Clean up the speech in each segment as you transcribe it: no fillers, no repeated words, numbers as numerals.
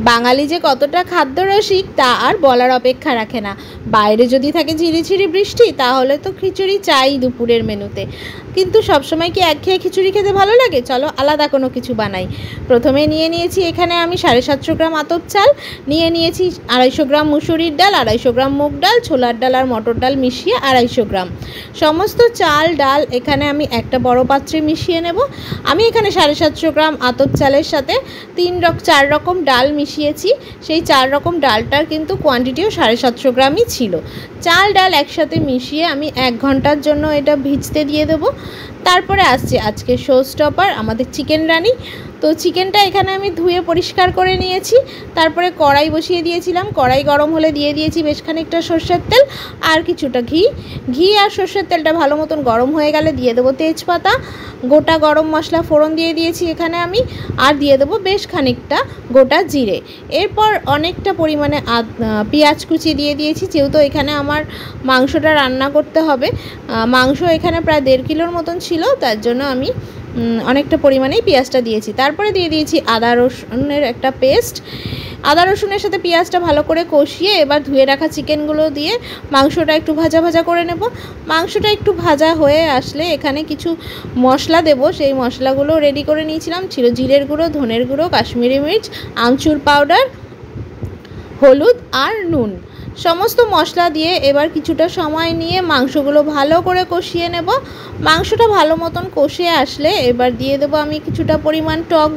বাঙালি যে কতটা খাদ্যরসিক তা আর বলার অপেক্ষা রাখে না। বাইরে যদি থাকে ঝিরিঝিরি বৃষ্টি তাহলে তো খিচুড়ি চাই দুপুরের মেনুতে। কিন্তু সবসময় কি একঘেয়ে খিচুড়ি খেতে ভালো লাগে? চলো আলাদা কোনো কিছু বানাই। প্রথমে নিয়ে নিয়েছি এখানে আমি 750 গ্রাম আতপ চাল, নিয়ে নিয়েছি 250 গ্রাম মুসুরির ডাল, 250 গ্রাম মুগ ডাল, ছোলার ডাল আর মটর ডাল মিশিয়ে 250 গ্রাম। সমস্ত চাল ডাল এখানে আমি একটা বড় পাত্রে মিশিয়ে নেব। আমি এখানে 750 গ্রাম আতপ চালের সাথে 4 রকম ডাল মিশিয়েছি। সেই 4 রকম ডালটার কিন্তু কোয়ান্টিটিও 750 গ্রামই ছিল। চাল ডাল একসাথে মিশিয়ে আমি 1 ঘন্টার জন্য এটা ভিজতে দিয়ে দেবো। তারপরে আসছে আজকে শো স্টপার, আমাদের চিকেন রানি। তো চিকেনটা এখানে আমি ধুয়ে পরিষ্কার করে নিয়েছি। তারপরে কড়াই বসিয়ে দিয়েছিলাম, কড়াই গরম হলে দিয়ে দিয়েছি বেশ খানিকটা সর্ষের তেল আর কিছুটা ঘি আর সর্ষের তেলটা ভালো মতন গরম হয়ে গেলে দিয়ে দেবো তেজপাতা, গোটা গরম মশলা ফোড়ন দিয়ে দিয়েছি এখানে আমি, আর দিয়ে দেবো বেশ খানিকটা গোটা জিরে। এরপর অনেকটা পরিমাণে পেঁয়াজ কুচি দিয়ে দিয়েছি, যেহেতু এখানে আমার মাংসটা রান্না করতে হবে। মাংস এখানে প্রায় 1.5 কিলোর মতন ছিল, তার জন্য আমি অনেকটা পরিমাণেই পেঁয়াজটা দিয়েছি। তারপরে দিয়ে দিয়েছি আদা রসুনের একটা পেস্ট। আদা রসুনের সাথে পেঁয়াজটা ভালো করে কষিয়ে এবার ধুয়ে রাখা চিকেনগুলো দিয়ে মাংসটা একটু ভাজা ভাজা করে নেব। মাংসটা একটু ভাজা হয়ে আসলে এখানে কিছু মশলা দেব। সেই মশলাগুলো রেডি করে নিয়েছিলাম, ছিল জিরের গুঁড়ো, ধনের গুঁড়ো, কাশ্মীরি মির্চ, আমচুর পাউডার, হলুদ আর নুন। সমস্ত মশলা দিয়ে এবার কিছুটা সময় নিয়ে মাংসগুলো ভালো করে কষিয়ে নেব। মাংসটা ভালো মতন কষে আসলে এবার দিয়ে দেবো আমি কিছুটা পরিমাণ টক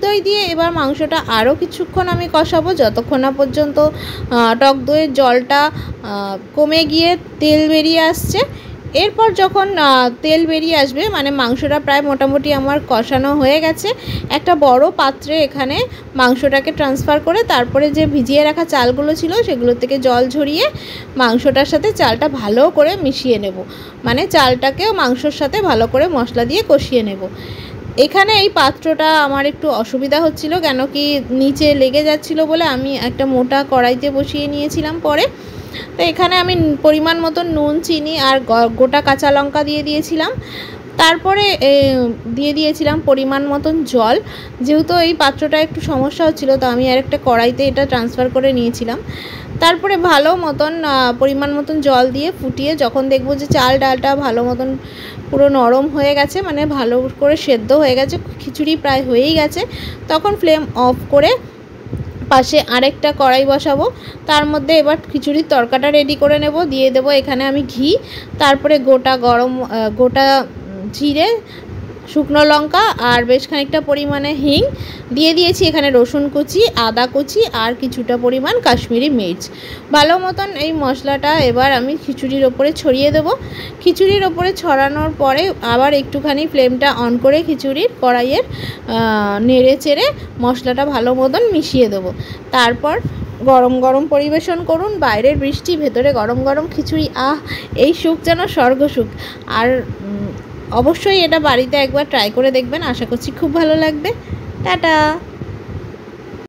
দই দিয়ে এবার মাংসটা আরও কিছুক্ষণ আমি কষাবো, যতক্ষণ না পর্যন্ত টক দইয়ের জলটা কমে গিয়ে তেল বেরিয়ে আসছে। এরপর যখন তেল বেরিয়ে আসবে, মানে মাংসটা প্রায় মোটামুটি আমার কষানো হয়ে গেছে, একটা বড় পাত্রে এখানে মাংসটাকে ট্রান্সফার করে তারপরে যে ভিজিয়ে রাখা চালগুলো ছিল সেগুলো থেকে জল ঝরিয়ে মাংসটার সাথে চালটা ভালো করে মিশিয়ে নেব। মানে চালটাকেও মাংসর সাথে ভালো করে মশলা দিয়ে কষিয়ে নেব। এখানে এই পাত্রটা আমার একটু অসুবিধা হচ্ছিল, কেন কি নিচে লেগে যাচ্ছিল বলে আমি একটা মোটা কড়াইতে বসিয়ে নিয়েছিলাম পরে। তো এখানে আমি পরিমাণ মতন নুন, চিনি আর গোটা কাঁচা লঙ্কা দিয়ে দিয়েছিলাম। তারপরে দিয়ে দিয়েছিলাম পরিমাণ মতন জল। যেহেতু এই পাত্রটা একটু সমস্যা হচ্ছিলো, তো আমি আর একটা কড়াইতে এটা ট্রান্সফার করে নিয়েছিলাম। তারপরে ভালো মতন পরিমাণ মতন জল দিয়ে ফুটিয়ে যখন দেখব যে চাল ডালটা ভালো মতন পুরো নরম হয়ে গেছে, মানে ভালো করে সেদ্ধ হয়ে গেছে, খিচুড়ি প্রায় হয়েই গেছে, তখন ফ্লেম অফ করে পাশে আরেকটা কড়াই বসাবো। তার মধ্যে এবার খিচুড়ির তরকাটা রেডি করে নেব। দিয়ে দেবো এখানে আমি ঘি, তারপরে গোটা জিরে, শুকনো লঙ্কা আর বেশ খানিকটা পরিমাণে হিং দিয়ে দিয়েছি। এখানে রসুন কুচি, আদা কুচি আর কিছুটা পরিমাণ কাশ্মীরি মির্চ। ভালো মতন এই মশলাটা এবার আমি খিচুড়ির ওপরে ছড়িয়ে দেবো। খিচুড়ির ওপরে ছড়ানোর পরে আবার একটুখানি ফ্লেমটা অন করে খিচুড়ির কড়াইয়ের নেড়ে চেড়ে মশলাটা ভালো মতন মিশিয়ে দেবো। তারপর গরম গরম পরিবেশন করুন। বাইরের বৃষ্টি, ভেতরে গরম গরম খিচুড়ি, এই সুখ যেন স্বর্গ সুখ। আর অবশ্যই এটা বাড়িতে একবার ট্রাই করে দেখবেন, আশা করছি খুব ভালো লাগবে। টাটা।